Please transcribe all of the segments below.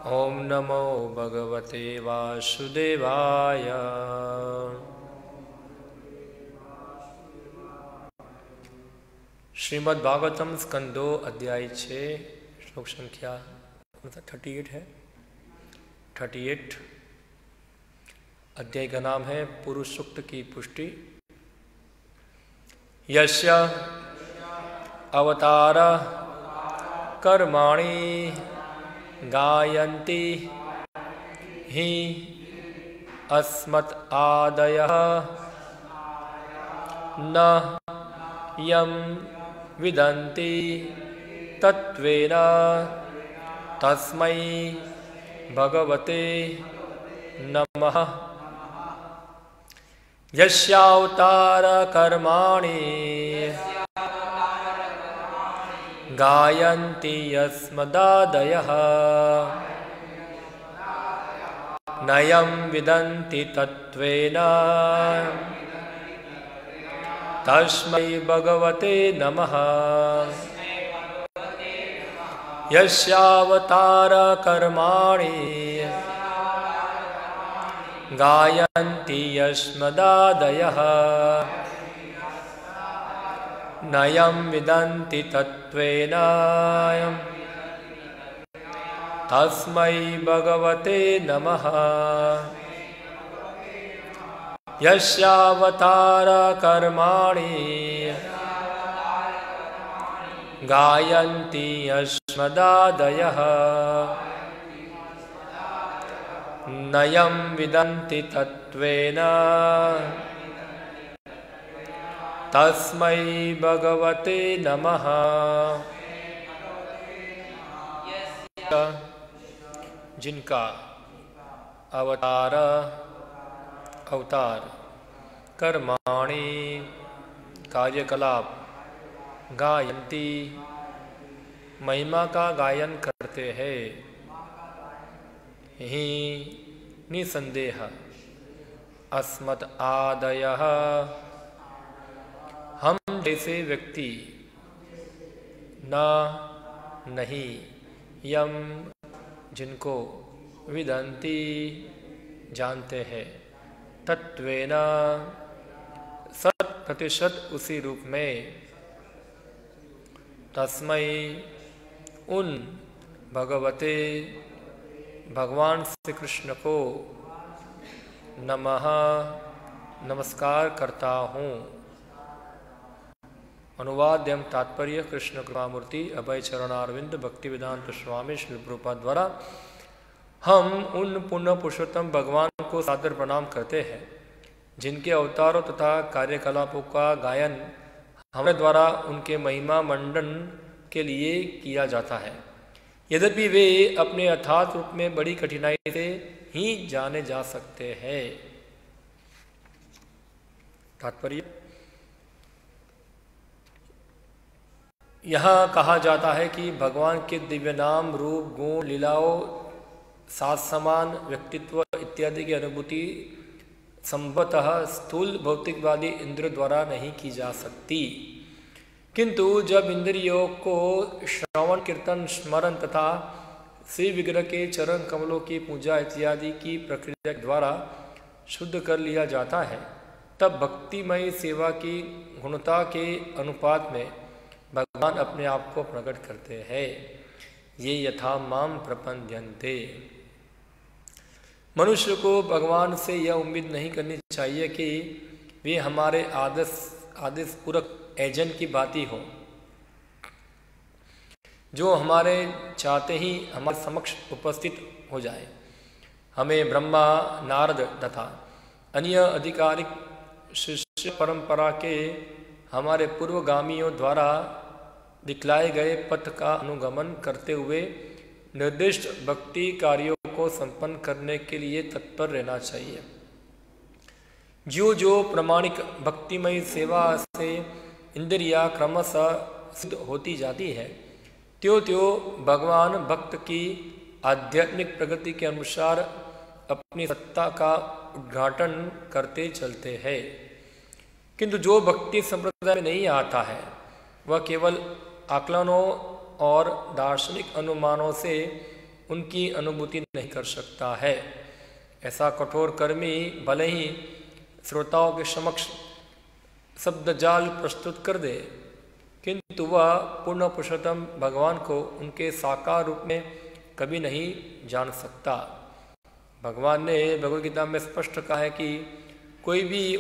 ओम नमो भगवते वासुदेवाय। श्रीमद् भागवतम स्कंदो अध्याय 6 श्लोक संख्या 38 है। 38 अध्याय का नाम है पुरुष सूक्त की पुष्टि। यस्य अवतार कर्माणि गायन्ति हि अस्मत् आदयः न यं विदन्ति तत्त्वेन तस्मै भगवते नमः। यस्यावतार कर्माणि गायन्ति यस्मदादयः नयं विदन्ति तत्त्वेन तस्मै भगवते नमः। यस्यावतार कर्माणि गायन्ति यस्मदादयः नयं विदन्ति तत्त्वेन तस्मै भगवते नमः। यस्यावतार कर्माणि गायन्ति यस्मदादयः नयं विदन्ति तत्त्वेन तस्मै भगवते नमः। जिनका अवतार कर्माणि कार्यकलाप गायन्ति महिमा का गायन करते हैं ही निसंदेह अस्मत् आदयः हम जैसे व्यक्ति नहीं यम जिनको विदन्ति जानते हैं तत्त्वेन 100% उसी रूप में तस्मै उन भगवते भगवान श्री कृष्ण को नमः नमस्कार करता हूँ। अनुवाद एवं तात्पर्य कृष्ण कृपामूर्ति अभय चरणारविंद भक्ति वेदांत स्वामी श्री प्रभुपाद द्वारा हम उन पुण्य पुरुषोत्तम भगवान को सादर प्रणाम करते हैं जिनके अवतारों तथा कार्यकलापों का गायन हमारे द्वारा उनके महिमा मंडन के लिए किया जाता है। यद्यपि वे अपने यथार्थ रूप में बड़ी कठिनाई से ही जाने जा सकते हैं। तात्पर्य यहाँ कहा जाता है कि भगवान के दिव्य नाम रूप गुण लीलाओं सात समान व्यक्तित्व इत्यादि की अनुभूति संभवतः स्थूल भौतिकवादी इंद्र द्वारा नहीं की जा सकती, किंतु जब इंद्रियों को श्रवण कीर्तन स्मरण तथा श्री विग्रह के चरण कमलों की पूजा इत्यादि की प्रक्रिया द्वारा शुद्ध कर लिया जाता है तब भक्तिमय सेवा की गुणता के अनुपात में भगवान अपने आप को प्रकट करते हैं। ये यथा माम प्रपद्यन्ते। मनुष्य को भगवान से यह उम्मीद नहीं करनी चाहिए कि वे हमारे आदेश पूरक एजेंट की भांति हो जो हमारे चाहते ही हमारे समक्ष उपस्थित हो जाए। हमें ब्रह्मा नारद तथा अन्य आधिकारिक शिष्य परंपरा के हमारे पूर्वगामियों द्वारा दिखलाए गए पथ का अनुगमन करते हुए निर्दिष्ट भक्ति कार्यों को संपन्न करने के लिए तत्पर रहना चाहिए। जो जो प्रामाणिक भक्तिमय सेवा से इंद्रिया क्रमशः सिद्ध होती जाती है त्यों त्यों भगवान भक्त की आध्यात्मिक प्रगति के अनुसार अपनी सत्ता का उद्घाटन करते चलते हैं। किंतु जो भक्ति संप्रदाय में नहीं आता है वह केवल आकलनों और दार्शनिक अनुमानों से उनकी अनुभूति नहीं कर सकता है। ऐसा कठोर कर्मी भले ही श्रोताओं के समक्ष शब्द जाल प्रस्तुत कर दे, किंतु वह पूर्ण पुरुषोत्तम भगवान को उनके साकार रूप में कभी नहीं जान सकता। भगवान ने भगवद गीता में स्पष्ट कहा है कि कोई भी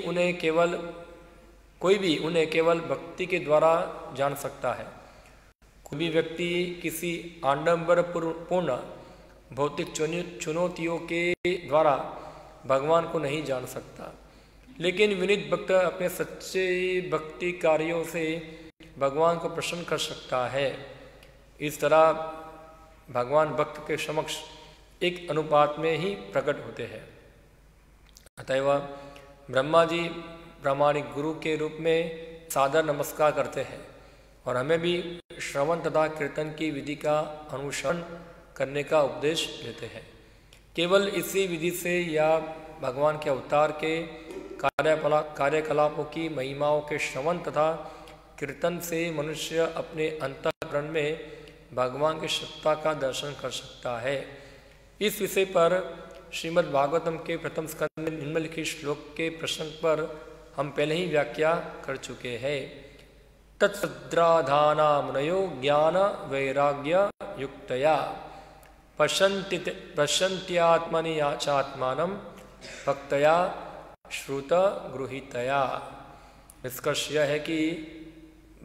उन्हें केवल भक्ति के द्वारा जान सकता है। कोई भी व्यक्ति किसी आडंबर पूर्ण भौतिक चुनौतियों के द्वारा भगवान को नहीं जान सकता, लेकिन विनीत भक्त अपने सच्चे भक्ति कार्यों से भगवान को प्रसन्न कर सकता है। इस तरह भगवान भक्त के समक्ष एक अनुपात में ही प्रकट होते हैं। अतएव ब्रह्मा जी प्रामाणिक गुरु के रूप में सादर नमस्कार करते हैं और हमें भी श्रवण तथा कीर्तन की विधि का अनुसरण करने का उपदेश देते हैं। केवल इसी विधि से या भगवान के अवतार के कार्यकलापों की महिमाओं के श्रवण तथा कीर्तन से मनुष्य अपने अंतःकरण में भगवान की सत्ता का दर्शन कर सकता है। इस विषय पर श्रीमद् भागवतम के प्रथम स्कंद में निम्नलिखित श्लोक के प्रसंग पर हम पहले ही व्याख्या कर चुके हैं। तत्सद्राधाना मुनयो ज्ञान वैराग्य युक्तया पश्यन्त्यात्मनि चात्मानं भक्तया श्रुत गृहीतया। निष्कर्ष यह है कि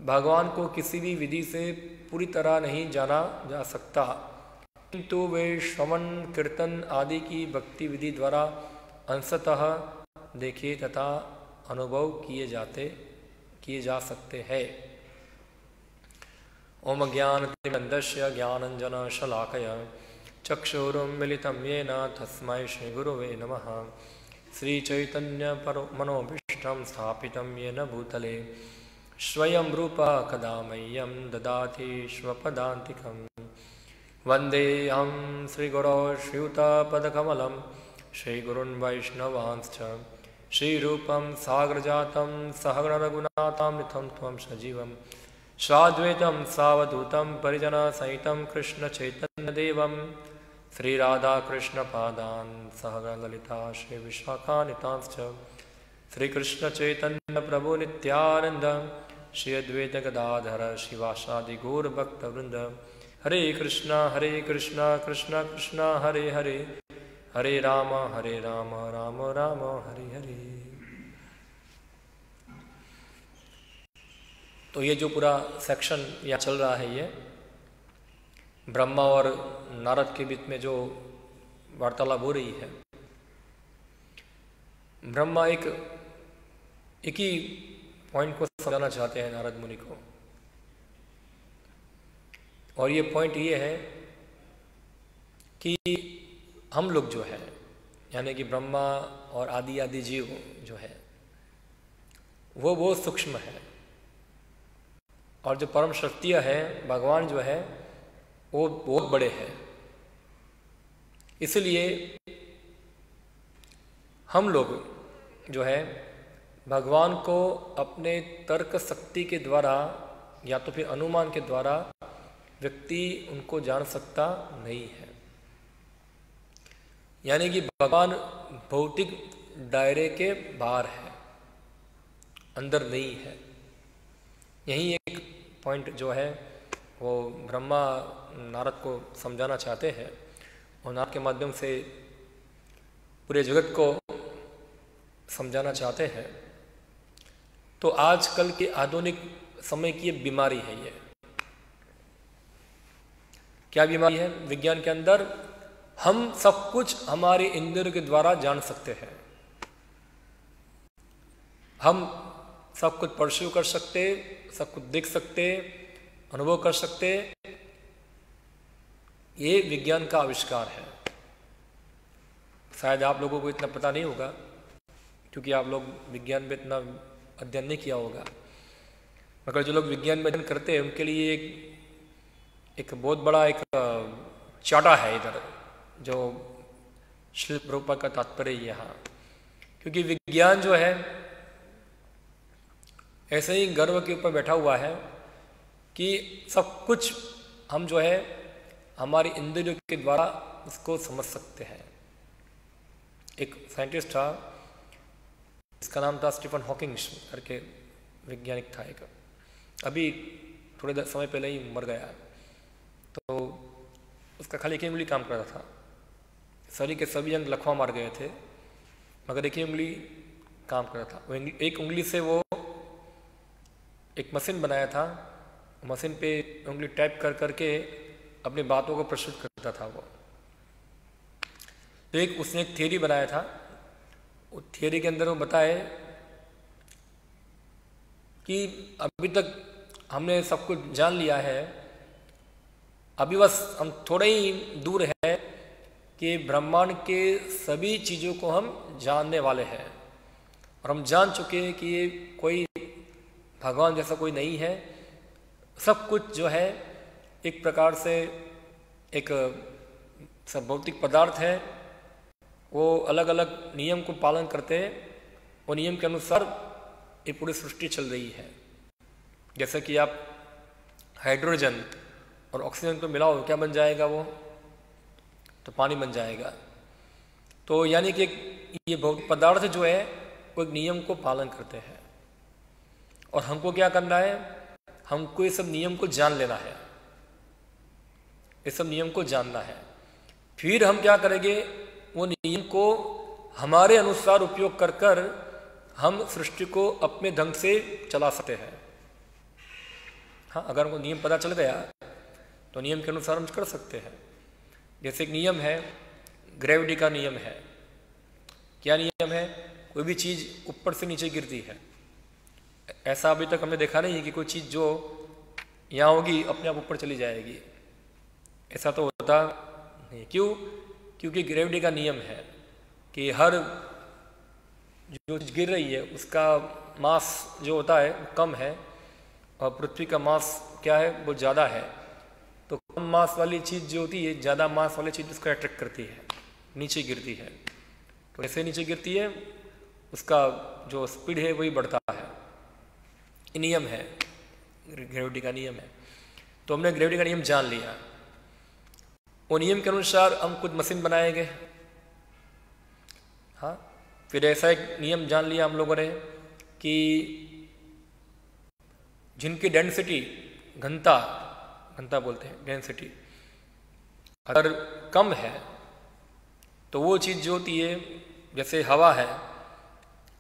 भगवान को किसी भी विधि से पूरी तरह नहीं जाना जा सकता, किंतु वे श्रवण कीर्तन आदि की भक्ति विधि द्वारा अंशतः देखे तथा अनुभव किए जा सकते हैं। ओम ज्ञानतिमिरन्धस्य ज्ञानाञ्जनशलाकया चक्षुरुन्मीलितं येन तस्मै श्रीगुरवे नमः। श्रीचैतन्यमनोभीष्टं स्थापितं येन भूतले स्वयं रूपः कदा मह्यं ददाति स्वपदान्तिकम्। वन्देऽहं श्रीगुरो श्रीयुतपदकमलं श्रीगुरुन् वैष्णवांश्च श्रीरूपं साग्रजातं सहगणरघुनाथामृतं त्वं सजीवं साद्वैतं सावधूतं परिजनसहितं कृष्णचैतन्यदेवं श्रीराधाकृष्णपादान् सहगणललिता श्रीविशाखान्वितांश्च श्रीकृष्णचैतन्यप्रभु नित्यानन्द श्री अद्वैत गदाधर शिवासादि गौरभक्तवृंद। हरे कृष्णा कृष्णा कृष्णा हरे हरे, हरे राम राम राम हरे हरे। तो ये जो पूरा सेक्शन यहाँ चल रहा है, ये ब्रह्मा और नारद के बीच में जो वार्तालाप हो रही है। ब्रह्मा एक ही पॉइंट को समझाना चाहते हैं नारद मुनि को, और ये पॉइंट ये है कि हम लोग जो है, यानी कि ब्रह्मा और आदि जीव जो है वो बहुत सूक्ष्म है, और जो परम शक्तियाँ है भगवान जो है वो बहुत बड़े हैं। इसलिए हम लोग जो है भगवान को अपने तर्क शक्ति के द्वारा या तो फिर अनुमान के द्वारा व्यक्ति उनको जान सकता नहीं है। यानी कि भगवान भौतिक दायरे के बाहर है, अंदर नहीं है। यही एक पॉइंट जो है वो ब्रह्मा नारद को समझाना चाहते हैं, और नारद के माध्यम से पूरे जगत को समझाना चाहते हैं। तो आजकल के आधुनिक समय की ये बीमारी है। ये क्या बीमारी है? विज्ञान के अंदर हम सब कुछ हमारे इंद्रियों के द्वारा जान सकते हैं। हम सब कुछ परस्यू कर सकते, सब कुछ देख सकते, अनुभव कर सकते। ये विज्ञान का आविष्कार है। शायद आप लोगों को इतना पता नहीं होगा, क्योंकि आप लोग विज्ञान में इतना अध्ययन नहीं किया होगा। मगर जो लोग विज्ञान में अध्ययन करते हैं उनके लिए एक बहुत बड़ा एक चाटा है इधर, जो शिल्प रूपा का तात्पर्य यहाँ। क्योंकि विज्ञान जो है ऐसे ही गर्व के ऊपर बैठा हुआ है कि सब कुछ हम जो है हमारी इंद्रियों के द्वारा उसको समझ सकते हैं। एक साइंटिस्ट था, इसका नाम था स्टीफन हॉकिंग करके वैज्ञानिक था एक, अभी थोड़े समय पहले ही मर गया। तो उसका खाली एक ही उंगली काम कर रहा था, शरीर के सभी अंग लखवा मार गए थे, मगर एक ही उंगली काम कर रहा था। वो एक उंगली से वो एक मशीन बनाया था, मशीन पे उंगली टाइप कर करके अपनी बातों को प्रस्तुत करता था वो। तो उसने एक थियरी बनाया था, वो थियरी के अंदर वो बताए कि अभी तक हमने सब कुछ जान लिया है, अभी बस हम थोड़े ही दूर है कि ब्रह्मांड के सभी चीज़ों को हम जानने वाले हैं, और हम जान चुके हैं कि ये कोई भगवान जैसा कोई नहीं है। सब कुछ जो है एक प्रकार से एक सब भौतिक पदार्थ है, वो अलग अलग नियम को पालन करते हैं, वो नियम के अनुसार ये पूरी सृष्टि चल रही है। जैसे कि आप हाइड्रोजन और ऑक्सीजन को मिलाओ, क्या बन जाएगा वो? तो पानी बन जाएगा। तो यानी कि ये भौतिक पदार्थ जो है वो एक नियम को पालन करते हैं, और हमको क्या करना है? हमको ये सब नियम को जान लेना है, ये सब नियम को जानना है। फिर हम क्या करेंगे? वो नियम को हमारे अनुसार उपयोग कर कर हम सृष्टि को अपने ढंग से चला सकते हैं। हाँ, अगर हमको नियम पता चल गया तो नियम के अनुसार हम कर सकते हैं। जैसे एक नियम है, ग्रेविटी का नियम है। क्या नियम है? कोई भी चीज़ ऊपर से नीचे गिरती है। ऐसा अभी तक हमने देखा नहीं है कि कोई चीज़ जो यहाँ होगी अपने आप ऊपर चली जाएगी, ऐसा तो होता नहीं। क्यों? क्योंकि ग्रेविटी का नियम है कि हर जो चीज़ गिर रही है उसका मास जो होता है वो कम है, और पृथ्वी का मास क्या है? वो ज़्यादा है। तो कम मास वाली चीज़ जो होती है, ज़्यादा मास वाली चीज़ उसको अट्रैक्ट करती है, नीचे गिरती है। तो ऐसे नीचे गिरती है, उसका जो स्पीड है वही बढ़ता है। ये नियम है, ग्रेविटी का नियम है। तो हमने ग्रेविटी का नियम जान लिया, वो नियम के अनुसार हम कुछ मशीन बनाएंगे। हाँ, फिर ऐसा एक नियम जान लिया हम लोगों ने कि जिनकी डेंसिटी, घनता बोलते हैं, डेंसिटी अगर कम है तो वो चीज़ जो होती है, जैसे हवा है,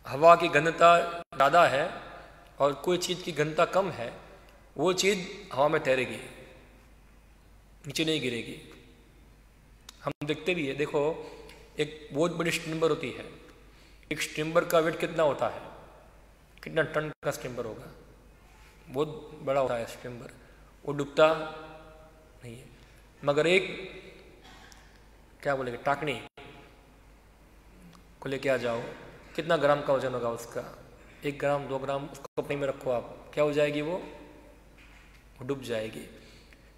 हवा की घनता ज़्यादा है और कोई चीज़ की घनता कम है, वो चीज़ हवा में तैरेगी, नीचे नहीं गिरेगी। हम देखते भी है, देखो एक बहुत बड़ी स्टीमर होती है, एक स्टीमर का वेट कितना होता है? कितना टन का स्टीमर होगा? बहुत बड़ा होता है स्टीमर, वो डूबता नहीं है। मगर एक क्या बोलेंगे, टाकनी को लेके आ जाओ, कितना ग्राम का वजन होगा उसका? 1 ग्राम 2 ग्राम, उसको अपने में रखो आप, क्या हो जाएगी? वो डूब जाएगी।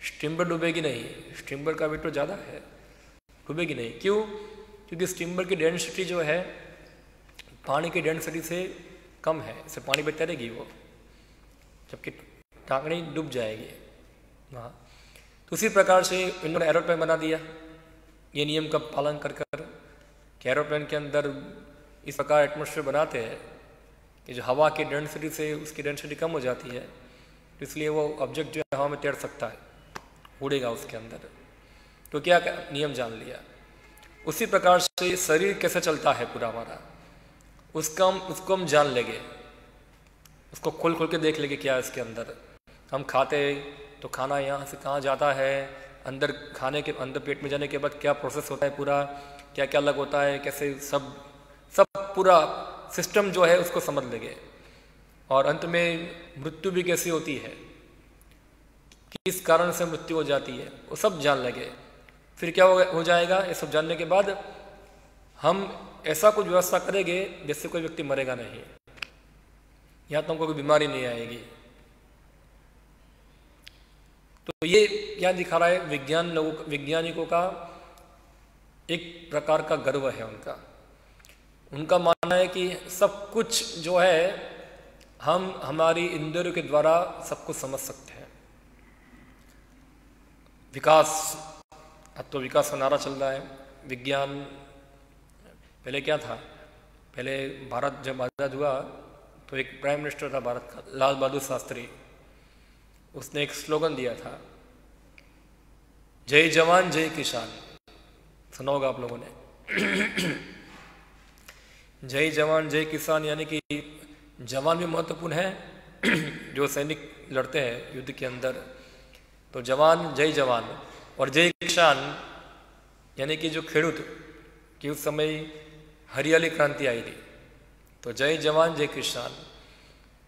स्टीमर डूबेगी नहीं, स्टीमर का वेट तो ज़्यादा है, डूबेगी नहीं। क्यों? क्योंकि स्टीमर की डेंसिटी जो है पानी की डेंसिटी से कम है, इससे पानी पे तैरेगी वो, जबकि टांगनी डूब जाएगी। हाँ, तो उसी प्रकार से इन्होंने एरोप्लेन बना दिया, ये नियम का पालन कर कर कि एरोप्लेन के अंदर इस प्रकार एटमॉस्फेयर बनाते हैं कि जो हवा की डेंसिटी से उसकी डेंसिटी कम हो जाती है, तो इसलिए वो ऑब्जेक्ट जो है हवा में तैर सकता है, उड़ेगा उसके अंदर। तो क्या नियम जान लिया। उसी प्रकार से शरीर कैसे चलता है पूरा हमारा, उसको हम जान लेंगे, उसको खोल खोल के देख लेंगे क्या है इसके अंदर। हम खाते तो खाना यहाँ से कहाँ जाता है, अंदर खाने के अंदर पेट में जाने के बाद क्या प्रोसेस होता है पूरा, क्या क्या अलग होता है, कैसे सब पूरा सिस्टम जो है उसको समझ लेंगे। और अंत में मृत्यु भी कैसी होती है, किस कारण से मृत्यु हो जाती है, वो सब जान लेंगे। फिर क्या हो जाएगा? ये सब जानने के बाद हम ऐसा कुछ व्यवस्था करेंगे जिससे कोई व्यक्ति मरेगा नहीं, या तो हमको कोई बीमारी नहीं आएगी। तो ये क्या दिखा रहा है? वैज्ञानिकों का एक प्रकार का गर्व है उनका मानना है कि सब कुछ जो है हम हमारी इंद्रियों के द्वारा सब कुछ समझ सकते हैं। विकास अब तो विकास का नारा चल रहा है, विज्ञान। पहले क्या था, पहले भारत जब आज़ाद हुआ तो एक प्राइम मिनिस्टर था भारत का, लाल बहादुर शास्त्री। उसने एक स्लोगन दिया था, जय जवान जय किसान। सुना होगा आप लोगों ने। जय जवान जय किसान, यानी कि जवान भी महत्वपूर्ण है, जो सैनिक लड़ते हैं युद्ध के अंदर, तो जवान जय जवान, और जय किसान यानी कि जो खेडूत, कि उस समय हरियाली क्रांति आई थी, तो जय जवान जय किसान।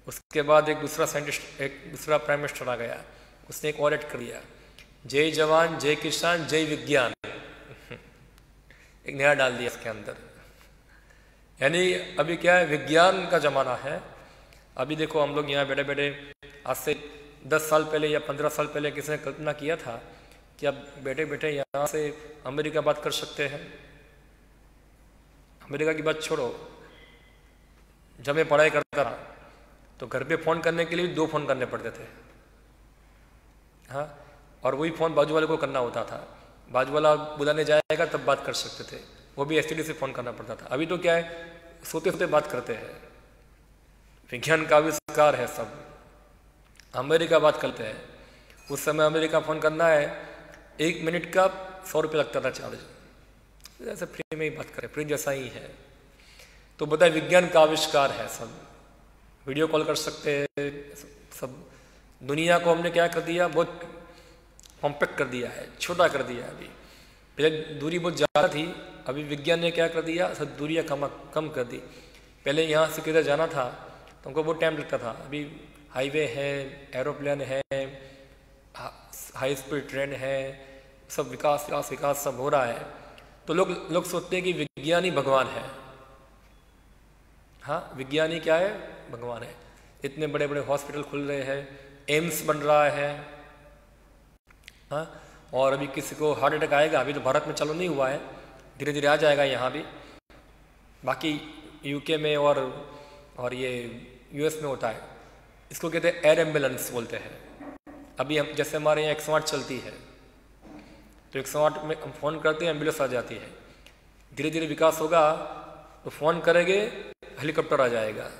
उसके बाद एक दूसरा साइंटिस्ट, एक दूसरा प्राइम मिनिस्टर आ गया, उसने एक और ऐड कर दिया, जय जवान जय किसान जय विज्ञान। एक नया डाल दिया इसके अंदर। यानी अभी क्या है, विज्ञान का जमाना है। अभी देखो हम लोग यहाँ बैठे बैठे, आज से 10 साल पहले या 15 साल पहले किसी ने कल्पना किया था कि अब बैठे बैठे यहाँ से अमेरिका बात कर सकते हैं। अमेरिका की बात छोड़ो, जब मैं पढ़ाई करता था तो घर पे फ़ोन करने के लिए भी 2 फ़ोन करने पड़ते थे। हाँ, और वही फ़ोन बाजू वाले को करना होता था, बाजू वाला बुलाने जाएगा तब बात कर सकते थे, वो भी एसटीडी से फ़ोन करना पड़ता था। अभी तो क्या है, सोते सोते बात करते हैं। विज्ञान का आविष्कार है सब। अमेरिका बात करते हैं, उस समय अमेरिका फ़ोन करना है, 1 मिनट का 100 रुपये लगता था चार्ज। जैसे फ्री में ही बात करें, फ्री जैसा ही है। तो बताए, विज्ञान का आविष्कार है सब। वीडियो कॉल कर सकते हैं सब। दुनिया को हमने क्या कर दिया, बहुत कॉम्पैक्ट कर दिया है, छोटा कर दिया है। अभी पहले दूरी बहुत ज़्यादा थी, अभी विज्ञान ने क्या कर दिया, सब दूरियाँ कम कर दी। पहले यहाँ से किधर जाना था तो हमको बहुत टाइम लगता था, अभी हाईवे है, एरोप्लेन है, हाई स्पीड ट्रेन है, सब विकास विकास विकास सब हो रहा है। तो लोग सोचते हैं कि विज्ञान ही भगवान है। हाँ, विज्ञान ही क्या है, भगवान है। इतने बड़े बड़े हॉस्पिटल खुल रहे हैं, एम्स बन रहा है। हाँ, और अभी किसी को हार्ट अटैक आएगा, अभी तो भारत में चालू नहीं हुआ है, धीरे धीरे आ जाएगा यहाँ भी। बाकी यूके में और ये यूएस में होता है, इसको कहते हैं एयर एम्बुलेंस बोलते हैं। अभी हम जैसे हमारे यहाँ 108 चलती है, तो 108 में हम फ़ोन करते हैं, एम्बुलेंस आ जाती है। धीरे धीरे विकास होगा तो फ़ोन करेंगे, हेलीकॉप्टर आ जाएगा,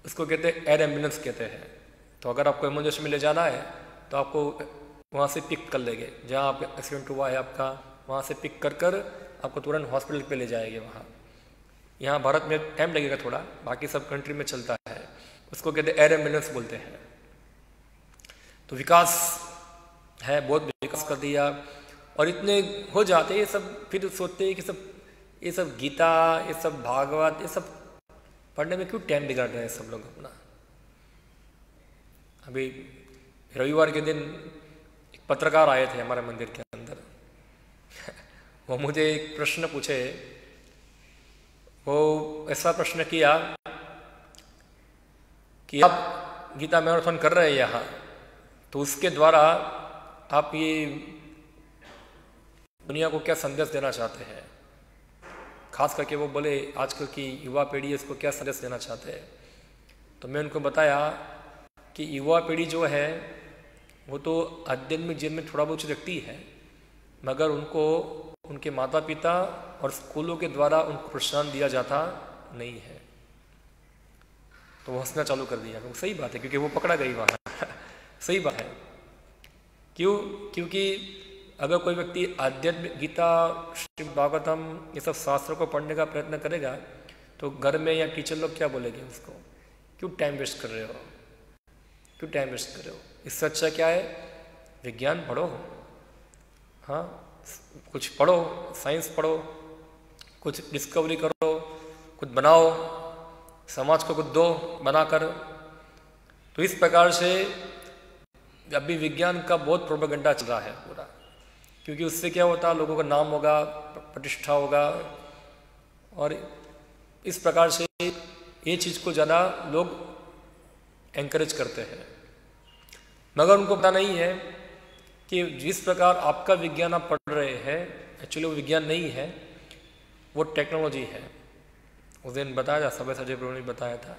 उसको कहते हैं एयर एम्बुलेंस कहते हैं। तो अगर आपको इमरजेंसी में ले जाना है तो आपको वहाँ से पिक कर लेंगे, जहाँ आपका एक्सीडेंट हुआ है आपका, वहाँ से पिक कर आपको तुरंत हॉस्पिटल पे ले जाएंगे वहाँ। यहाँ भारत में टाइम लगेगा थोड़ा, बाकी सब कंट्री में चलता है, उसको कहते हैं एयर एम्बुलेंस बोलते हैं। तो विकास है, बहुत विकास कर दिया, और इतने हो जाते ये सब, फिर सोचते हैं कि ये सब गीता, ये सब भागवत, ये सब पढ़ने में क्यों टाइम बिगाड़ रहे हैं सब लोग अपना। अभी रविवार के दिन एक पत्रकार आए थे हमारे मंदिर के अंदर। वो मुझे एक प्रश्न पूछे, वो ऐसा प्रश्न किया कि आप गीता मैराथन कर रहे हैं यहाँ, तो उसके द्वारा आप ये दुनिया को क्या संदेश देना चाहते हैं। खास करके वो बोले आजकल की युवा पीढ़ी है, इसको क्या संदेश देना चाहते हैं। तो मैं उनको बताया कि युवा पीढ़ी जो है वो तो आध्यात्मिक जीवन में थोड़ा बहुत रखती है, मगर उनको उनके माता पिता और स्कूलों के द्वारा उनको प्रोत्साहन दिया जाता नहीं है। तो वो हंसना चालू कर दिया। वो सही बात है, क्योंकि वो पकड़ा गई वहाँ। सही बात है। क्योंकि अगर कोई व्यक्ति आध्यात्मिक गीता, श्री भागवतम, ये सब शास्त्रों को पढ़ने का प्रयत्न करेगा तो घर में या टीचर लोग क्या बोलेंगे उसको, क्यों टाइम वेस्ट कर रहे हो, क्यों टाइम वेस्ट कर रहे हो। इससे अच्छा क्या है, विज्ञान पढ़ो, हाँ कुछ पढ़ो, साइंस पढ़ो, कुछ डिस्कवरी करो, कुछ बनाओ, समाज को कुछ दो बनाकर। तो इस प्रकार से अभी विज्ञान का बहुत प्रोपेगेंडा चल रहा है पूरा, क्योंकि उससे क्या होता है, लोगों का नाम होगा, प्रतिष्ठा होगा, और इस प्रकार से ये चीज़ को ज़्यादा लोग एंकरेज करते हैं। मगर उनको पता नहीं है कि जिस प्रकार आपका विज्ञान आप पढ़ रहे हैं, एक्चुअली वो विज्ञान नहीं है, वो टेक्नोलॉजी है। उस दिन बताया था, सभा सजय प्रभु ने बताया था,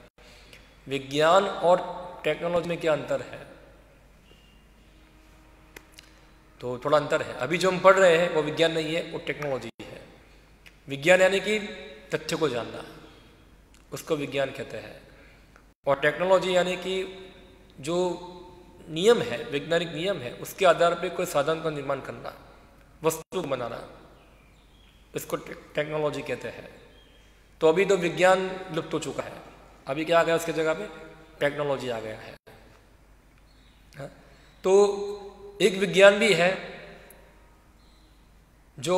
विज्ञान और टेक्नोलॉजी में क्या अंतर है। तो थोड़ा अंतर है। अभी जो हम पढ़ रहे हैं वो विज्ञान नहीं है, वो टेक्नोलॉजी है। विज्ञान यानी कि तथ्य को जानना, उसको विज्ञान कहते हैं। और टेक्नोलॉजी यानी कि जो नियम है, वैज्ञानिक नियम है, उसके आधार पर कोई साधन का निर्माण करना, वस्तु बनाना, इसको टेक्नोलॉजी कहते हैं। तो अभी तो विज्ञान लुप्त हो चुका है, अभी क्या आ गया उसकी जगह पे? टेक्नोलॉजी आ गया है। हाँ? तो एक विज्ञान भी है जो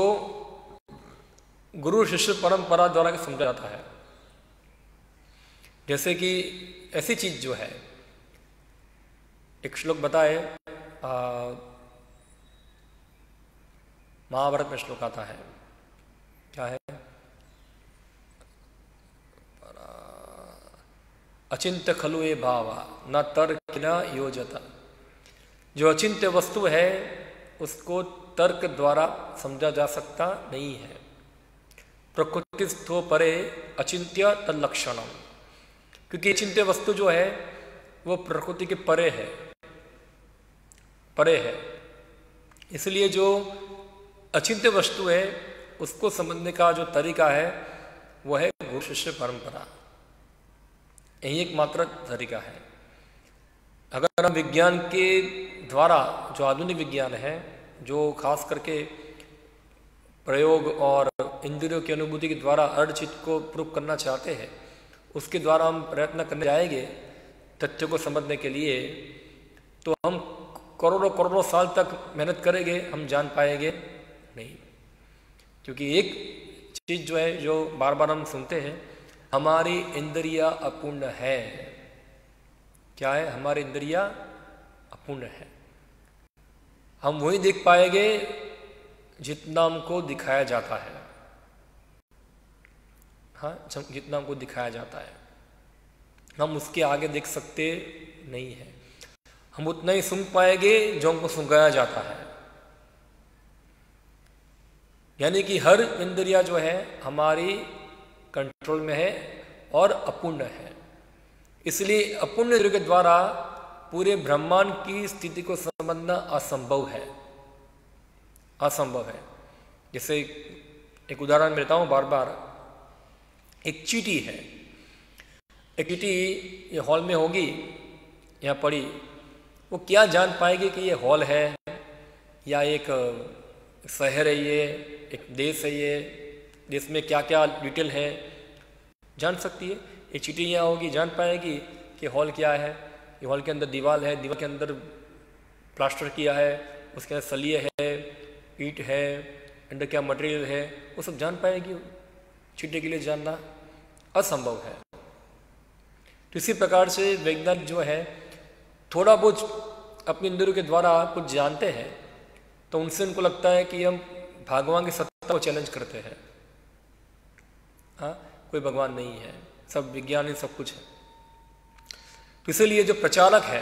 गुरु शिष्य परंपरा द्वारा समझा जाता है। जैसे कि ऐसी चीज जो है, एक श्लोक बताए, महाभारत में श्लोक आता है, क्या है? अचिंत्य खलु ये भावा न तर्क न योजता। जो अचिंत्य वस्तु है उसको तर्क द्वारा समझा जा सकता नहीं है। प्रकृतिस्थो परे अचिंत्य तल्लक्षणम, क्योंकि अचिंत्य वस्तु जो है वो प्रकृति के परे है, परे है। इसलिए जो अचिंत्य वस्तु है उसको समझने का जो तरीका है वो है गुरु शिष्य परंपरा। यही एकमात्र तरीका है। अगर हम विज्ञान के द्वारा, जो आधुनिक विज्ञान है, जो खास करके प्रयोग और इंद्रियों की अनुभूति के द्वारा अर्धचित को प्रूव करना चाहते हैं, उसके द्वारा हम प्रयत्न करने जाएंगे तथ्य को समझने के लिए, तो हम करोड़ों करोड़ों साल तक मेहनत करेंगे, हम जान पाएंगे नहीं। क्योंकि एक चीज जो है, जो बार बार हम सुनते हैं, हमारी इंद्रिया अपूर्ण है। क्या है? हमारी इंद्रिया अपूर्ण है। हम वही देख पाएंगे जितना हमको दिखाया जाता है। हाँ, जितना हमको दिखाया जाता है, हम उसके आगे देख सकते नहीं है। हम उतना ही सुन पाएंगे जो हमको सुनाया जाता है। यानी कि हर इंद्रिया जो है हमारी कंट्रोल में है और अपूर्ण है। इसलिए अपूर्ण इंद्रियों के द्वारा पूरे ब्रह्मांड की स्थिति को समझना असंभव है, असंभव है। जैसे एक उदाहरण देता हूं बार बार। एक चींटी है, एक चींटी ये हॉल में होगी, यहाँ पड़ी, वो क्या जान पाएगी कि ये हॉल है या एक शहर है, ये एक देश है, ये देश में क्या क्या डिटेल है, जान सकती है? एक चींटी यहाँ होगी, जान पाएगी कि हॉल क्या है, ये हॉल के अंदर दीवार है, दीवार के अंदर प्लास्टर किया है, उसके अंदर सलिए है, ईंट है, अंदर क्या मटेरियल है, वो सब जान पाएगी? चींटी के लिए जानना असंभव है। तो इसी प्रकार से वैज्ञानिक जो है थोड़ा बहुत अपने इंद्रियों के द्वारा कुछ जानते हैं, तो उनसे उनको लगता है कि हम भगवान की सत्ता को चैलेंज करते हैं। हाँ, कोई भगवान नहीं है, सब विज्ञान ही सब कुछ है। तो इसीलिए जो प्रचारक है,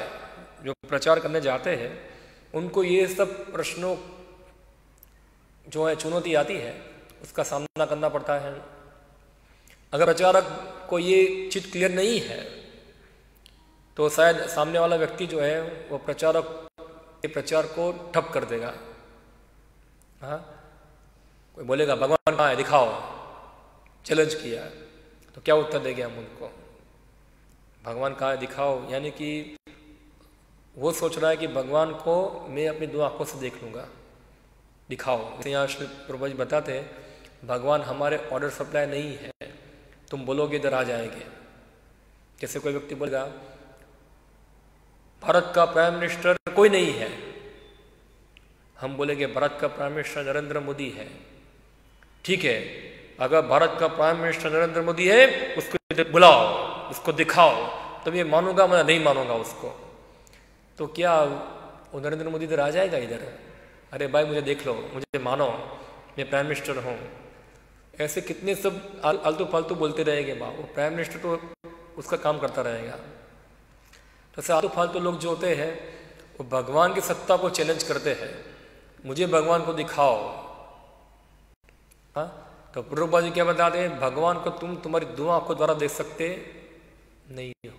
जो प्रचार करने जाते हैं, उनको ये सब प्रश्नों जो है चुनौती आती है, उसका सामना करना पड़ता है। अगर प्रचारक को ये चीज क्लियर नहीं है तो शायद सामने वाला व्यक्ति जो है वो प्रचारक के प्रचार को ठप कर देगा। हाँ, कोई बोलेगा भगवान कहाँ है, दिखाओ, चैलेंज किया, तो क्या उत्तर देंगे हम उनको? भगवान कहाँ है, दिखाओ, यानी कि वो सोच रहा है कि भगवान को मैं अपनी दो आंखों से देख लूँगा, दिखाओ। जैसे यहाँ श्री प्रभु जी बताते हैं, भगवान हमारे ऑर्डर सप्लाई नहीं है, तुम बोलोगे इधर आ जाएंगे। जैसे कोई व्यक्ति बोलेगा भारत का प्राइम मिनिस्टर कोई नहीं है, हम बोलेंगे भारत का प्राइम मिनिस्टर नरेंद्र मोदी है। ठीक है, अगर भारत का प्राइम मिनिस्टर नरेंद्र मोदी है, उसको बुलाओ, उसको दिखाओ, तो मैं मानूंगा, मैं नहीं मानूंगा उसको। तो क्या वो नरेंद्र मोदी इधर आ जाएगा इधर? अरे भाई मुझे देख लो, मुझे मानो, मैं प्राइम मिनिस्टर हूँ। ऐसे कितने सब आलतू फालतू बोलते रहेंगे। वो प्राइम मिनिस्टर तो उसका काम करता रहेगा। तो ऐसे आलतू फालतू लोग जो होते हैं वो भगवान की सत्ता को चैलेंज करते हैं, मुझे भगवान को दिखाओ। हाँ, तो प्रभुपाद जी क्या बताते हैं, भगवान को तुम तुम्हारी दो आंखों द्वारा देख सकते नहीं हो,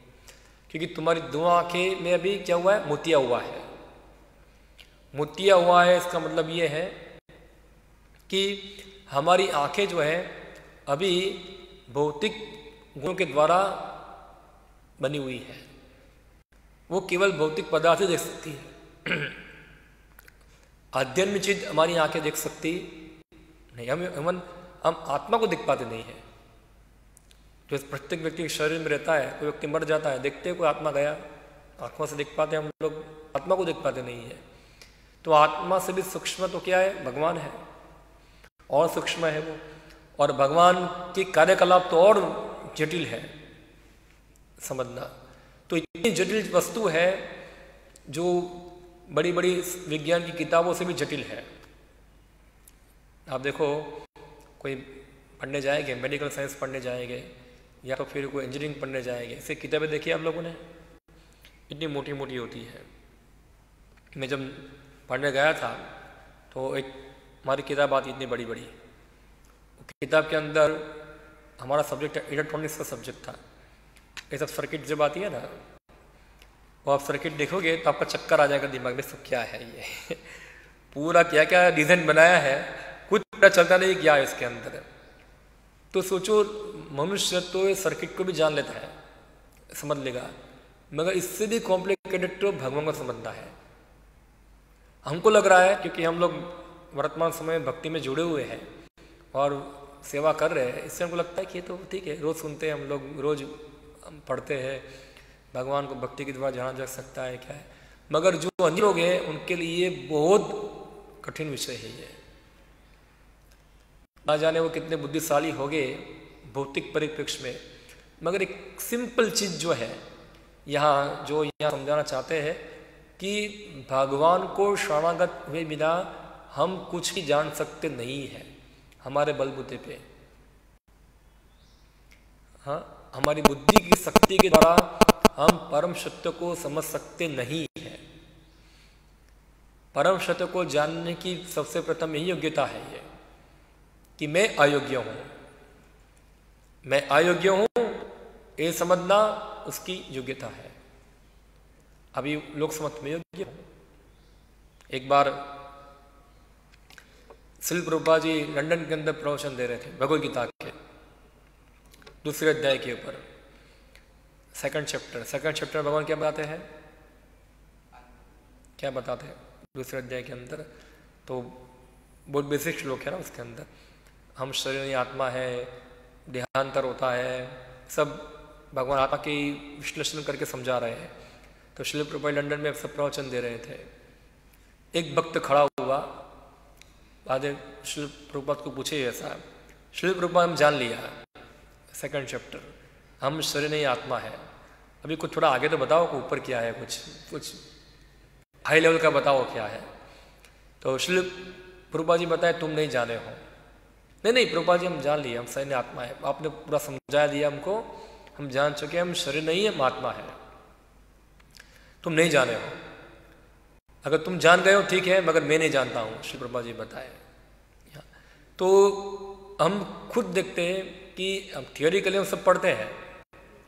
क्योंकि तुम्हारी दो आंखें में अभी क्या हुआ है, मोतिया हुआ है। मोतिया हुआ है, इसका मतलब ये है कि हमारी आंखें जो है अभी भौतिक गुणों के द्वारा बनी हुई है, वो केवल भौतिक पदार्थ ही देख सकती है। आध्यात्मिक चीज हमारी आंखें देख सकती नहीं, हम आत्मा को देख पाते नहीं है। जो प्रत्येक व्यक्ति के शरीर में रहता है, कोई व्यक्ति मर जाता है, देखते कोई आत्मा गया, आंखों से देख पाते, हम लोग आत्मा को देख पाते नहीं है। तो आत्मा से भी सूक्ष्म तो क्या है, भगवान है, और सूक्ष्म है वो, और भगवान की कार्यकलाप तो और जटिल है समझना। तो इतनी जटिल वस्तु है जो बड़ी बड़ी विज्ञान की किताबों से भी जटिल है। आप देखो, कोई पढ़ने जाएंगे, मेडिकल साइंस पढ़ने जाएंगे, या तो फिर कोई इंजीनियरिंग पढ़ने जाएंगे, ऐसे किताबें देखी आप लोगों ने, इतनी मोटी मोटी होती है। मैं जब पढ़ने गया था तो एक हमारी किताब आती इतनी बड़ी बड़ी, किताब के अंदर हमारा सब्जेक्ट इलेक्ट्रॉनिक्स का सब्जेक्ट था। ये सब सर्किट जब आती है ना, वो आप सर्किट देखोगे तो आपका चक्कर आ जाएगा दिमाग में, सब क्या है ये पूरा क्या क्या डिजाइन बनाया है, कुछ पता चलता नहीं क्या है इसके अंदर। तो सोचो, मनुष्य तो सर्किट को भी जान लेता है, समझ लेगा, मगर इससे भी कॉम्प्लिकेटेड तो भगवान को समझना है। हमको लग रहा है क्योंकि हम लोग वर्तमान समय में भक्ति में जुड़े हुए हैं और सेवा कर रहे हैं, इससे हमको लगता है कि ये तो ठीक है, रोज सुनते हैं हम लोग, रोज हम पढ़ते हैं, भगवान को भक्ति के द्वारा जाना जा सकता है क्या है। मगर जो अन्य लोग हैं उनके लिए बहुत कठिन विषय है ये। ना जाने वो कितने बुद्धिशाली हो गए भौतिक परिप्रेक्ष्य में, मगर एक सिंपल चीज जो है यहाँ समझाना चाहते हैं कि भगवान को शरणागत हुए बिना हम कुछ भी जान सकते नहीं है हमारे बलबूते पे। हाँ, हमारी बुद्धि की शक्ति के द्वारा हम परम सत्य को समझ सकते नहीं है। परम सत्य को जानने की सबसे प्रथम यही योग्यता है ये कि मैं अयोग्य हूं, मैं अयोग्य हूं, ये समझना उसकी योग्यता है। अभी लोक समझ में योग्य हूं। एक बार श्रील प्रभुपाद जी लंदन के अंदर प्रवचन दे रहे थे भगवद गीता के दूसरे अध्याय के ऊपर, सेकंड चैप्टर भगवान क्या बताते हैं, क्या बताते हैं दूसरे अध्याय के अंदर। तो बहुत बेसिक श्लोक है ना उसके अंदर, हम शरीर नहीं आत्मा है, देहांतर होता है, सब भगवान आत्मा की विश्लेषण करके समझा रहे हैं। तो श्रील प्रभुपाद लंदन में सब प्रवचन दे रहे थे। एक भक्त खड़ा हुआ, बाद श्रील प्रभुपाद को पूछे ऐसा, श्रील प्रभुपाद हम जान लिया सेकंड चैप्टर, हम शरीर नहीं आत्मा है, अभी कुछ थोड़ा आगे तो बताओ कि ऊपर क्या है, कुछ हाई लेवल का बताओ क्या है। तो श्रील प्रभुपाद जी बताए तुम नहीं जाने हो। नहीं प्रभुपाद जी हम जान लिए, हम शरीर आत्मा है, आपने पूरा समझा दिया हमको, हम जान चुके, हम शरीर नहीं है, हम आत्मा है, तुम नहीं जाने हो। अगर तुम जान गए हो ठीक है, मगर मैं नहीं जानता हूं, श्री प्रभुपाद जी बताए। तो हम खुद देखते हैं कि हम थियोरिकली हम सब पढ़ते हैं,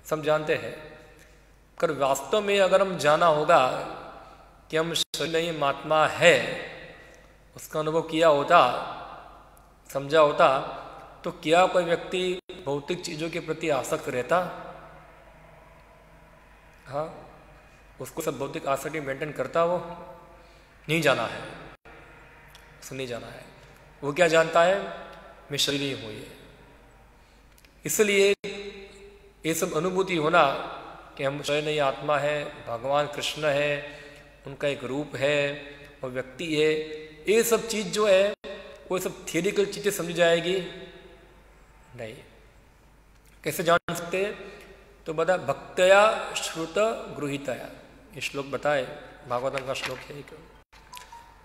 सब जानते हैं, पर वास्तव में अगर हम जाना होगा कि हम शरीर नहीं हम आत्मा है, उसका अनुभव किया होता, समझा होता, तो क्या कोई व्यक्ति भौतिक चीजों के प्रति आसक्त रहता? हाँ, उसको सब भौतिक आसक्ति मेंटेन करता वो? नहीं जाना है, उसको नहीं जाना है। वो क्या जानता है, मैं शरीर ही हूं ये। इसलिए ये सब अनुभूति होना कि हम शरीर नहीं आत्मा है, भगवान कृष्ण है, उनका एक रूप है और व्यक्ति है, ये सब चीज जो है वो सब थियरिकल चीजें समझी जाएगी नहीं। कैसे जान सकते हैं? तो बता, भक्तया श्रुत गृहीतया, ये श्लोक बताए, भागवतम का श्लोक है एक,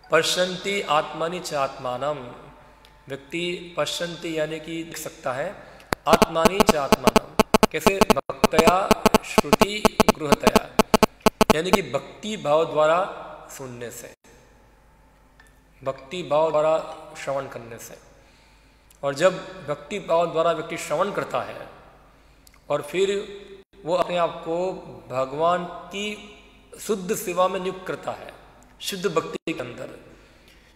पश्यन्ति आत्मनि च आत्मानम, व्यक्ति पश्यन्ति यानी कि देख सकता है, आत्मानि च आत्मानम, कैसे? भक्तया श्रुति गृहीतया, यानी कि भक्ति भाव द्वारा सुनने से, भक्ति भाव द्वारा श्रवण करने से। और जब भक्ति भाव द्वारा व्यक्ति श्रवण करता है और फिर वो अपने आप को भगवान की शुद्ध सेवा में नियुक्त करता है, शुद्ध भक्ति के अंदर,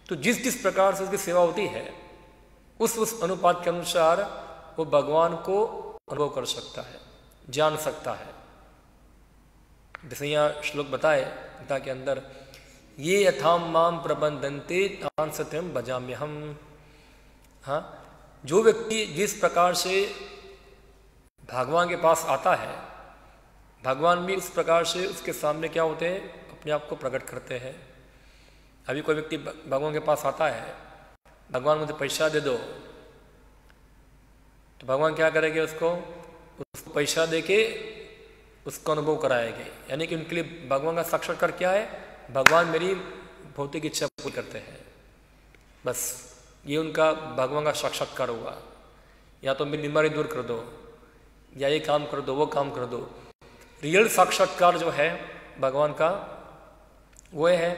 तो जिस जिस प्रकार से उसकी सेवा होती है उस अनुपात के अनुसार वो भगवान को अनुभव कर सकता है, जान सकता है। जैसे यहाँ श्लोक बताए गीता के अंदर, ये यथाम माम प्रबंधन्ते तान सत्यम भजाम्यहम। हाँ, जो व्यक्ति जिस प्रकार से भगवान के पास आता है, भगवान भी उस प्रकार से उसके सामने क्या होते हैं, अपने आप को प्रकट करते हैं। अभी कोई व्यक्ति भगवान के पास आता है, भगवान मुझे पैसा दे दो, तो भगवान क्या करेंगे, उसको पैसा देके उसको अनुभव कराएंगे। यानी कि उनके लिए भगवान का साक्षात्कार क्या है, भगवान मेरी भौतिक इच्छा पूरी करते हैं, बस ये उनका भगवान का साक्षात्कार हुआ। या तो मेरी बीमारी दूर कर दो, या ये काम कर दो, वो काम कर दो। रियल साक्षात्कार जो है भगवान का, वो है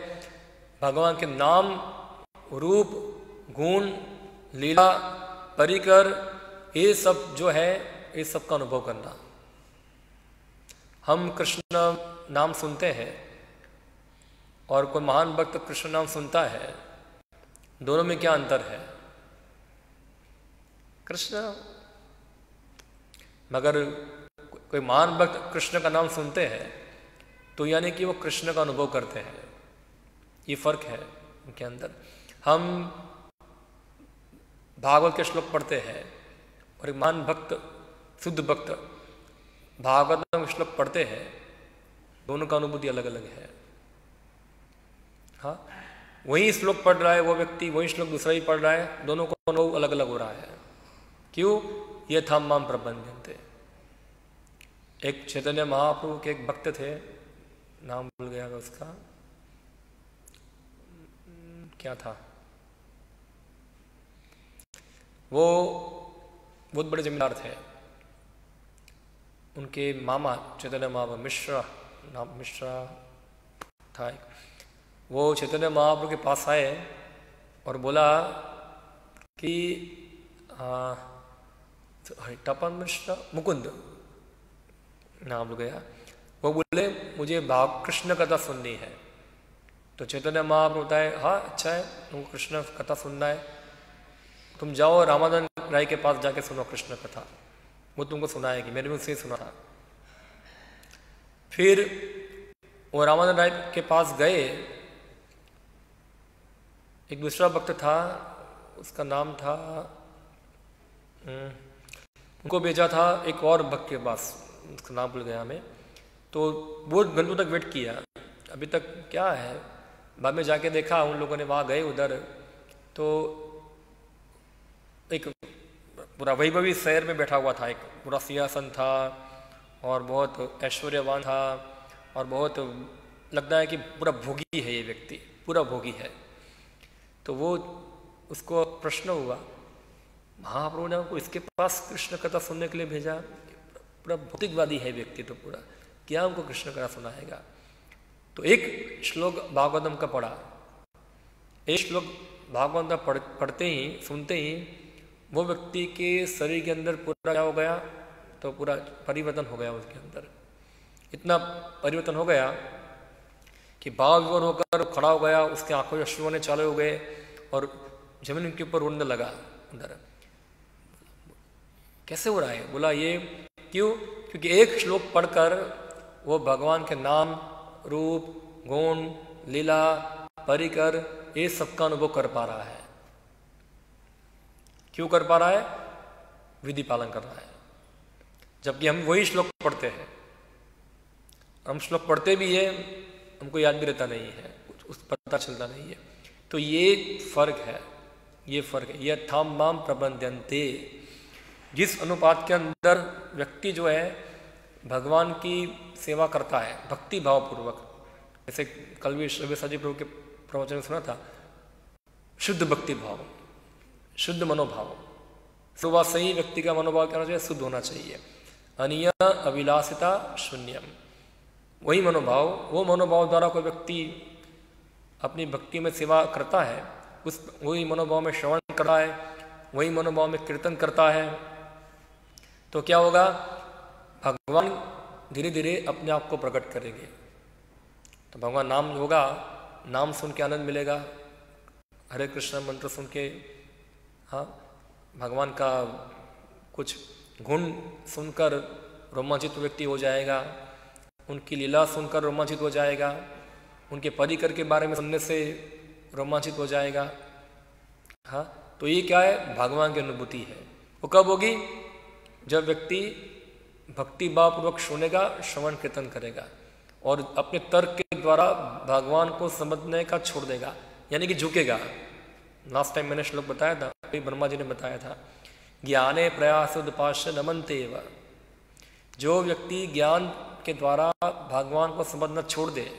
भगवान के नाम, रूप, गुण, लीला, परिकर, ये सब जो है, ये सब का अनुभव करना। हम कृष्ण नाम सुनते हैं और कोई महान भक्त कृष्ण नाम सुनता है, दोनों में क्या अंतर है? कृष्ण, मगर कोई महान भक्त कृष्ण का नाम सुनते हैं तो यानी कि वो कृष्ण का अनुभव करते हैं, ये फर्क है उनके अंदर। हम भागवत के श्लोक पढ़ते हैं और एक महान भक्त, शुद्ध भक्त भागवत के श्लोक पढ़ते हैं, दोनों का अनुभूति अलग अलग है। हाँ, वही श्लोक पढ़ रहा है वो व्यक्ति, वही श्लोक दूसरा ही पढ़ रहा है, दोनों का अनुभव अलग अलग हो रहा है। क्यों? ये था माम प्रबंधन्ते। एक चैतन्य महाप्रभु के एक भक्त थे, नाम भूल गया उसका, क्या था, वो बहुत बड़े जमींदार थे। उनके मामा चैतन्य महाप्रभु, मिश्रा नाम, मिश्रा था एक, वो चैतन्य महाप्रभु के पास आए और बोला कि टपन मिश्रा, मुकुंद नाम भूल गया, वो बोले मुझे भाग कृष्ण कथा सुननी है। तो चैतन्य महाप्रभु बताए, हाँ अच्छा है, तुमको कृष्ण कथा सुनना है, तुम जाओ रामानंद राय के पास जाके सुनो कृष्ण कथा, वो तुमको सुनाएगी, मैंने भी उससे सुना था। फिर वो रामानंद राय के पास गए, एक दूसरा भक्त था, उसका नाम था, उनको भेजा था एक और भक्त के पास, उसका नाम भूल गया मैं। तो बहुत घंटों तक वेट किया, अभी तक क्या है। बाद में जाके देखा, उन लोगों ने वहाँ गए उधर, तो एक पूरा वैभवी शहर में बैठा हुआ था, एक पूरा सिंहासन था और बहुत ऐश्वर्यवान था और बहुत लगता है कि पूरा भोगी है ये व्यक्ति, पूरा भोगी है। तो वो उसको प्रश्न हुआ, महाप्रभु ने हमको इसके पास कृष्ण कथा सुनने के लिए भेजा, पूरा भौतिकवादी है व्यक्ति, तो पूरा क्या हमको कृष्ण कथा सुनाएगा। तो एक श्लोक भागवतम का पढ़ा, एक श्लोक भागवतम पढ़ते ही, सुनते ही वो व्यक्ति के शरीर के अंदर पूरा क्या हो गया, तो पूरा परिवर्तन हो गया उसके अंदर। इतना परिवर्तन हो गया कि भाव विवल होकर खड़ा हो गया, उसके आंखों में अश्रु आने चालू हो गए और जमीन के ऊपर रोने लगा अंदर। कैसे हो रहा है? बोला ये क्यों? क्योंकि एक श्लोक पढ़कर वो भगवान के नाम, रूप, गुण, लीला, परिकर, ये सबका अनुभव कर पा रहा है। क्यों कर पा रहा है? विधि पालन कर रहा है। जबकि हम वही श्लोक पढ़ते हैं, हम श्लोक पढ़ते भी है, हमको याद भी रहता नहीं है, कुछ पता चलता नहीं है। तो ये फर्क है, ये फर्क है। यह थाम माम प्रबंधन्ते, जिस अनुपात के अंदर व्यक्ति जो है भगवान की सेवा करता है भक्ति भाव पूर्वक, जैसे कल भी रविसाजी प्रभु के प्रवचन में सुना था, शुद्ध भक्ति भाव, शुद्ध मनोभाव, सुबह सही व्यक्ति का मनोभाव क्या होना चाहिए? शुद्ध होना चाहिए। अनिय अविलासिता शून्यम, वही मनोभाव, वो मनोभाव द्वारा कोई व्यक्ति अपनी भक्ति में सेवा करता है, उस वही मनोभाव में श्रवण करता है, वही मनोभाव में कीर्तन करता है, तो क्या होगा? भगवान धीरे धीरे अपने आप को प्रकट करेंगे। तो भगवान नाम होगा, नाम सुन के आनंद मिलेगा, हरे कृष्ण मंत्र सुन के, हाँ, भगवान का कुछ गुण सुनकर रोमांचित व्यक्ति हो जाएगा, उनकी लीला सुनकर रोमांचित हो जाएगा, उनके परिकर के बारे में सुनने से रोमांचित हो जाएगा। हाँ, तो ये क्या है? भगवान की अनुभूति है। वो कब होगी? जब व्यक्ति भक्ति भाव पूर्वक सुनेगा, श्रवण कीर्तन करेगा और अपने तर्क के द्वारा भगवान को समझने का छोड़ देगा, यानी कि झुकेगा। लास्ट टाइम मैंने श्लोक बताया था, ब्रह्मा जी ने बताया था, ज्ञाने प्रयास उपास्य नमनते एव। जो व्यक्ति ज्ञान के द्वारा भगवान को समझना छोड़ दे,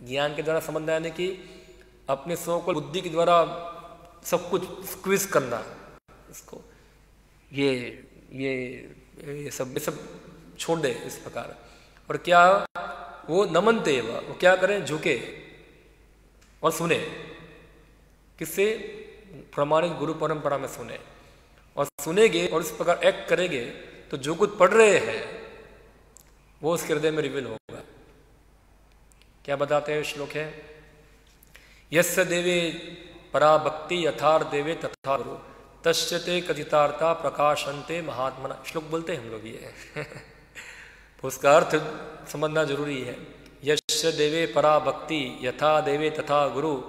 ज्ञान के द्वारा समझना यानी कि अपने स्व को बुद्धि के द्वारा सब कुछ स्क्वीज करना, इसको ये सब छोड़ दे इस प्रकार, और क्या वो नमनते एव, वो क्या करें? झुके और सुने। किससे? प्रमाणित गुरु परंपरा में सुने, और सुनेंगे और इस प्रकार एक्ट करेंगे तो जो कुछ पढ़ रहे हैं वो उसके हृदय में रिवील होगा। क्या बताते हैं? श्लोक है, यस्य देवे परा भक्ति यथार देवे तथा गुरु तस्यते कथितार्था प्रकाशन्ते महात्मना। श्लोक बोलते हैं हम लोग ये उसका अर्थ समझना जरूरी है। यस्य देवे परा भक्ति यथा देवे तथा गुरु,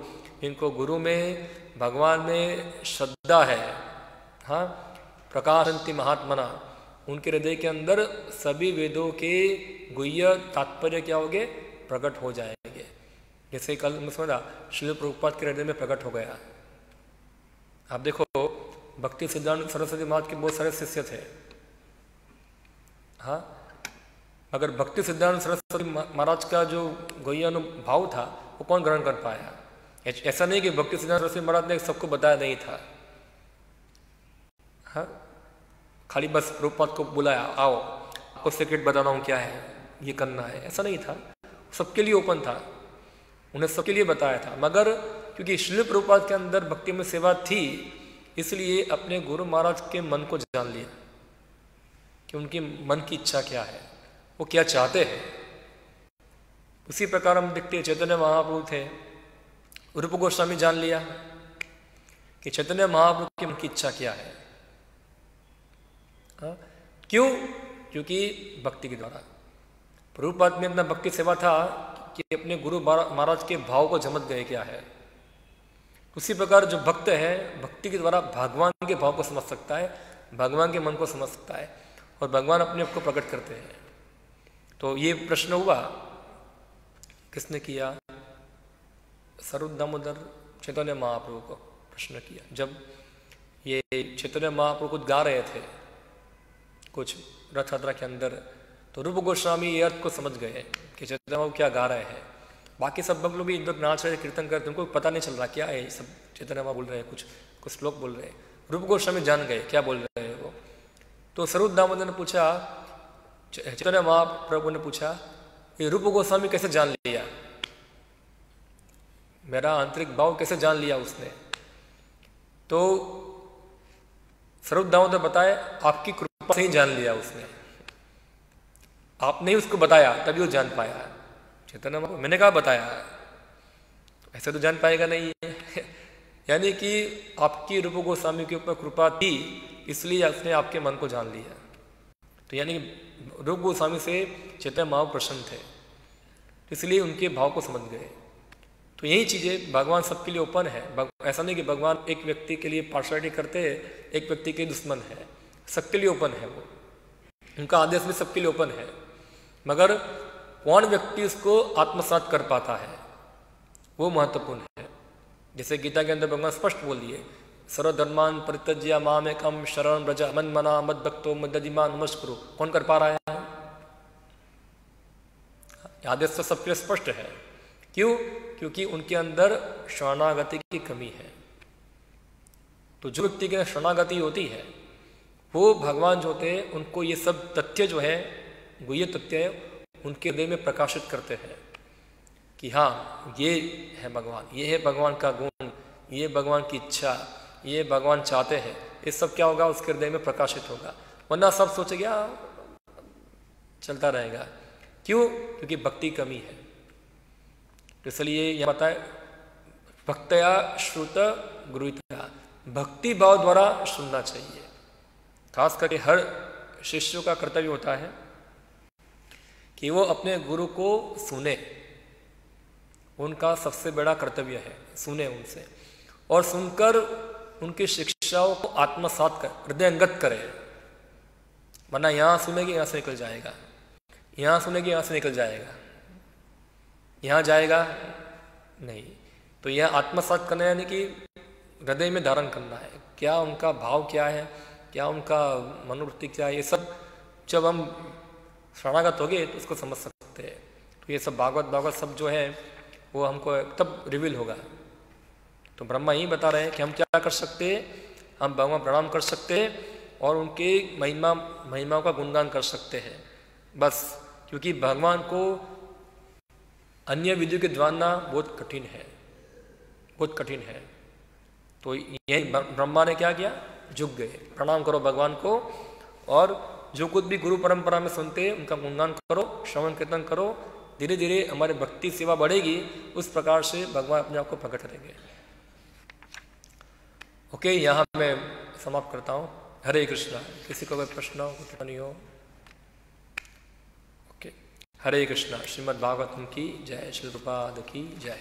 इनको गुरु में, भगवान में श्रद्धा है। हाँ, प्रकाशन्ति महात्मना, उनके हृदय के अंदर सभी वेदों के गुह्य तात्पर्य क्या होंगे? प्रकट हो जाएंगे। जैसे कल मैं समझा श्रील प्रभुपाद के हृदय में प्रकट हो गया। आप देखो, भक्ति सिद्धांत सरस्वती महाराज के बहुत सारे शिष्य थे। हाँ, अगर भक्ति सिद्धांत सरस्वती महाराज का जो गुह्य अनुभव था वो कौन ग्रहण कर पाया? ऐसा नहीं कि भक्ति सिद्धांत सरस्वती महाराज ने सबको बताया नहीं था। हाँ, खाली बस प्रभुपाद को बुलाया, आओ आपको सीक्रेट बताना हूँ क्या है, ये करना है, ऐसा नहीं था। सबके लिए ओपन था, उन्हें सबके लिए बताया था। मगर क्योंकि श्रील प्रभुपाद के अंदर भक्ति में सेवा थी, इसलिए अपने गुरु महाराज के मन को जान लिया कि उनकी मन की इच्छा क्या है, वो क्या चाहते हैं। उसी प्रकार हम देखते हैं चैतन्य महाप्रभु थे, रूप गोस्वामी जान लिया कि चैतन्य महाप्रभु की मन की इच्छा क्या है। हाँ? क्यों? क्योंकि भक्ति के द्वारा प्रभुपाद में इतना भक्ति सेवा था कि अपने गुरु महाराज के भाव को समझ गए क्या है। उसी प्रकार जो भक्त है भक्ति के द्वारा भगवान के भाव को समझ सकता है, भगवान के मन को समझ सकता है, और भगवान अपने आप को प्रकट करते हैं। तो ये प्रश्न हुआ, किसने किया? स्वरूप दामोदर चैतन्य महाप्रभु को प्रश्न किया। जब ये चैतन्य महाप्रभु कुछ गा रहे थे कुछ रथ यात्रा के अंदर, तो रूप गोस्वामी ये अर्थ को समझ गए कि चैतन्य महाप्रभु क्या गा रहे हैं। बाकी सब भक्त लोग भी इधर नाच रहे, कीर्तन करते, उनको पता नहीं चल रहा क्या है सब चैतन्य महाप्रभु बोल रहे हैं, कुछ श्लोक बोल रहे हैं। रूप गोस्वामी जान गए क्या बोल रहे हैं वो। तो स्वरूप दामोदर ने पूछा, चैतन्य महाप्रभु ने पूछा, ये रूप गोस्वामी कैसे जान लिया, मेरा आंतरिक भाव कैसे जान लिया उसने? तो स्वरूप दामोदर बताए, आपकी कृपा से ही जान लिया उसने, आपने ही उसको बताया तभी वो जान पाया। चैतन्य महाप्रभु मैंने कहा बताया, ऐसे तो जान पाएगा नहीं है यानी कि आपकी रूप गोस्वामी के ऊपर कृपा थी, इसलिए उसने आपके मन को जान लिया। तो यानी रूप गोस्वामी से चैतन्य महाप्रभु प्रसन्न थे, इसलिए उनके भाव को समझ गए। तो यही चीजें भगवान सबके लिए ओपन है। ऐसा नहीं कि भगवान एक व्यक्ति के लिए पार्शलिटी करते हैं, एक व्यक्ति के दुश्मन है, सबके लिए ओपन है वो, उनका आदेश भी सबके लिए ओपन है। मगर कौन व्यक्ति उसको आत्मसात कर पाता है वो महत्वपूर्ण है। जैसे गीता के अंदर भगवान स्पष्ट बोल दिए, सर्वधर्मान परित्यज्य मामेकं शरणं व्रज मन्मना मद्भक्तो मद्दधिमा नमस्कुरु। कौन कर पा रहा है? आदेश तो सबके स्पष्ट है। क्यों? क्योंकि उनके अंदर शरणागति की कमी है। तो जो व्यक्ति के शरणागति होती है वो भगवान जो होते हैं उनको ये सब तथ्य जो है, गुह्य तथ्य है, उनके हृदय में प्रकाशित करते हैं कि हाँ ये है भगवान, ये है भगवान का गुण, ये भगवान की इच्छा, ये भगवान चाहते हैं। ये सब क्या होगा? उसके हृदय में प्रकाशित होगा। वरना सब सोचेगा चलता रहेगा। क्यों? क्योंकि भक्ति कमी है। तो इसलिए यह बताए भक्तया श्रुत गुरुतया, भक्ति भाव द्वारा सुनना चाहिए। खास करके हर शिष्य का कर्तव्य होता है कि वो अपने गुरु को सुने, उनका सबसे बड़ा कर्तव्य है, सुने उनसे और सुनकर उनकी शिक्षाओं को आत्मसात कर हृदयंगत करे। वरना यहाँ सुनेगी यहाँ से निकल जाएगा, यहाँ सुनेगी यहाँ से निकल जाएगा, यहाँ जाएगा नहीं। तो यह आत्मसात करना यानी कि हृदय में धारण करना है, क्या उनका भाव क्या है, क्या उनका मनोवृत्ति क्या है, ये सब जब हम शरणागत हो गए तो उसको समझ सकते हैं। तो ये सब भागवत सब जो है वो हमको तब रिवील होगा। तो ब्रह्मा यही बता रहे हैं कि हम क्या कर सकते हैं, हम भगवान प्रणाम कर सकते हैं और उनके महिमाओं का गुणगान कर सकते हैं बस। क्योंकि भगवान को अन्य विधियों के जानना बहुत कठिन है, बहुत कठिन है। तो यही ब्रह्मा ने क्या किया, झुक गए, प्रणाम करो भगवान को और जो कुछ भी गुरु परंपरा में सुनते हैं उनका गुणगान करो, श्रवण कीर्तन करो। धीरे धीरे हमारी भक्ति सेवा बढ़ेगी, उस प्रकार से भगवान अपने आप को प्रकट करेंगे। ओके, यहाँ मैं समाप्त करता हूँ। हरे कृष्णा। किसी को कोई प्रश्न हो, कुछ नहीं हो? ओके, हरे कृष्णा। श्रीमद् भागवतम की जय, श्री रूपाद की जय।